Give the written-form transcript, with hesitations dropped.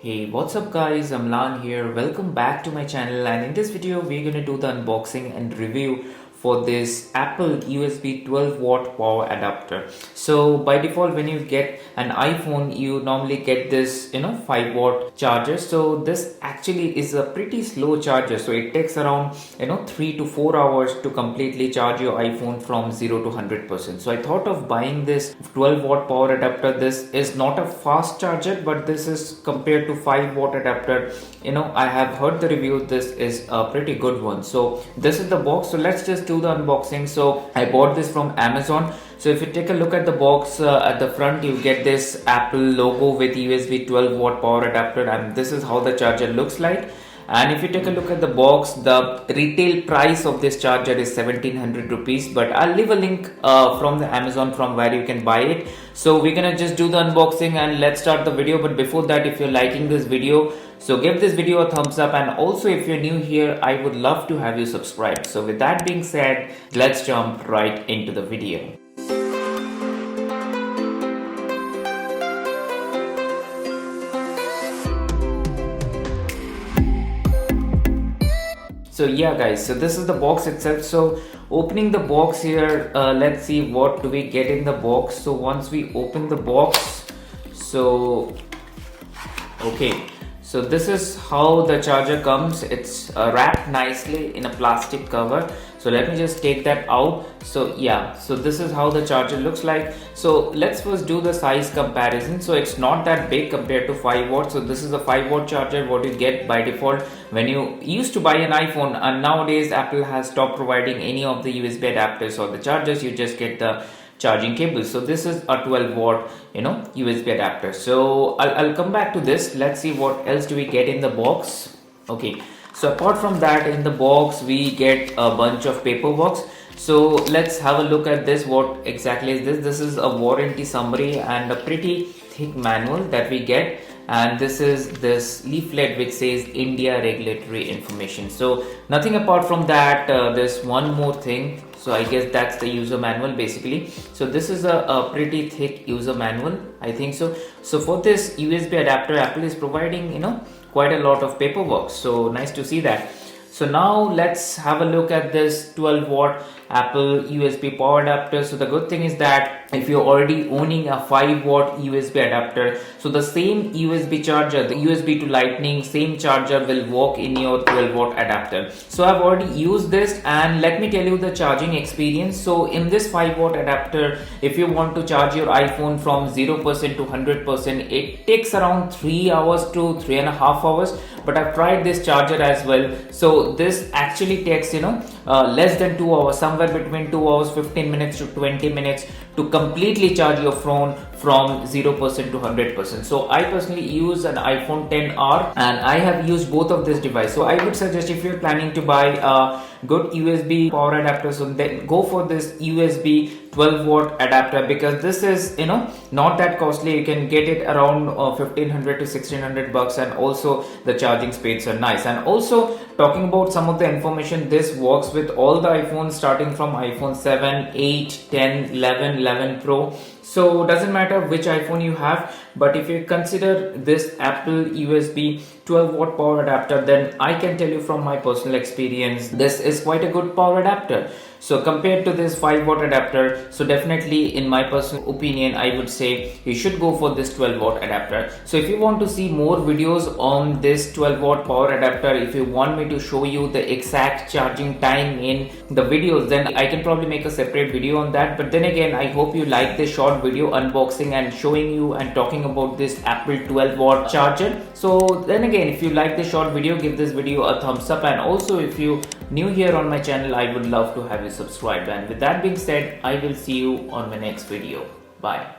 Hey, what's up guys? I'm Lan here. Welcome back to my channel, and in this video we're going to do the unboxing and review for this Apple USB 12 watt power adapter. So by default when you get an iPhone you normally get this 5 watt charger. So this actually is a pretty slow charger, so it takes around 3 to 4 hours to completely charge your iPhone from 0 to 100%. So I thought of buying this 12 watt power adapter. This is not a fast charger, but this is compared to 5 watt adapter, I have heard the review, this is a pretty good one. So this is the box, so let's just do the unboxing. So I bought this from Amazon. So if you take a look at the box, at the front you get this Apple logo with USB 12 watt power adapter, and this is how the charger looks like. And if you take a look at the box, the retail price of this charger is 1700 rupees, but I'll leave a link from the Amazon from where you can buy it. So we're gonna just do the unboxing and let's start the video. But before that, if you're liking this video, so give this video a thumbs up, and also if you're new here, I would love to have you subscribe. So with that being said, let's jump right into the video. So yeah guys, so this is the box itself. So opening the box here, let's see what do we get in the box. So once we open the box, so okay, so this is how the charger comes. It's wrapped nicely in a plastic cover. So let me just take that out. So yeah, so this is how the charger looks like. So let's first do the size comparison. So it's not that big compared to 5 watts. So this is a 5 watt charger, what you get by default when you used to buy an iPhone, and nowadays Apple has stopped providing any of the USB adapters or the chargers. You just get the charging cable. So this is a 12 watt USB adapter. So I'll come back to this. Let's see what else do we get in the box. Okay, so apart from that, in the box we get a bunch of paperwork. So let's have a look at this. What exactly is this? This is a warranty summary and a pretty thick manual that we get, and this is this leaflet which says India regulatory information. So nothing apart from that. There's one more thing. So I guess that's the user manual basically. So this is a pretty thick user manual, I think so. So for this USB adapter, Apple is providing quite a lot of paperwork. So nice to see that. So now let's have a look at this 12 watt Apple USB power adapter. So the good thing is that if you're already owning a 5 watt USB adapter, so the same USB charger, the USB to lightning, same charger will work in your 12 watt adapter. So I've already used this, and let me tell you the charging experience. So in this 5 watt adapter, if you want to charge your iPhone from 0% to 100%, it takes around 3 hours to 3.5 hours. But I've tried this charger as well. So this actually takes less than 2 hours, somewhere between 2 hours 15 minutes to 20 minutes to completely charge your phone from 0% to 100%. So I personally use an iPhone XR, and I have used both of this device. So I would suggest, if you're planning to buy a good USB power adapter, so then go for this USB 12 watt adapter, because this is not that costly. You can get it around 1500 to 1600 bucks, and also the charging speeds are nice. And also talking about some of the information, this works with all the iPhones starting from iPhone 7, 8, 10, 11, 11 Pro. So doesn't matter which iPhone you have, but if you consider this Apple USB 12 watt power adapter, then I can tell you from my personal experience, this is quite a good power adapter. So compared to this 5 watt adapter, so definitely in my personal opinion, I would say you should go for this 12 watt adapter. So if you want to see more videos on this 12 watt power adapter, if you want me to show you the exact charging time in the videos, then I can probably make a separate video on that. But then again, I hope you like this short video unboxing and showing you and talking about this Apple 12 watt charger. So then again, if you like this short video, give this video a thumbs up, and also if you new here on my channel, I would love to have you subscribe. And with that being said, I will see you on my next video. Bye.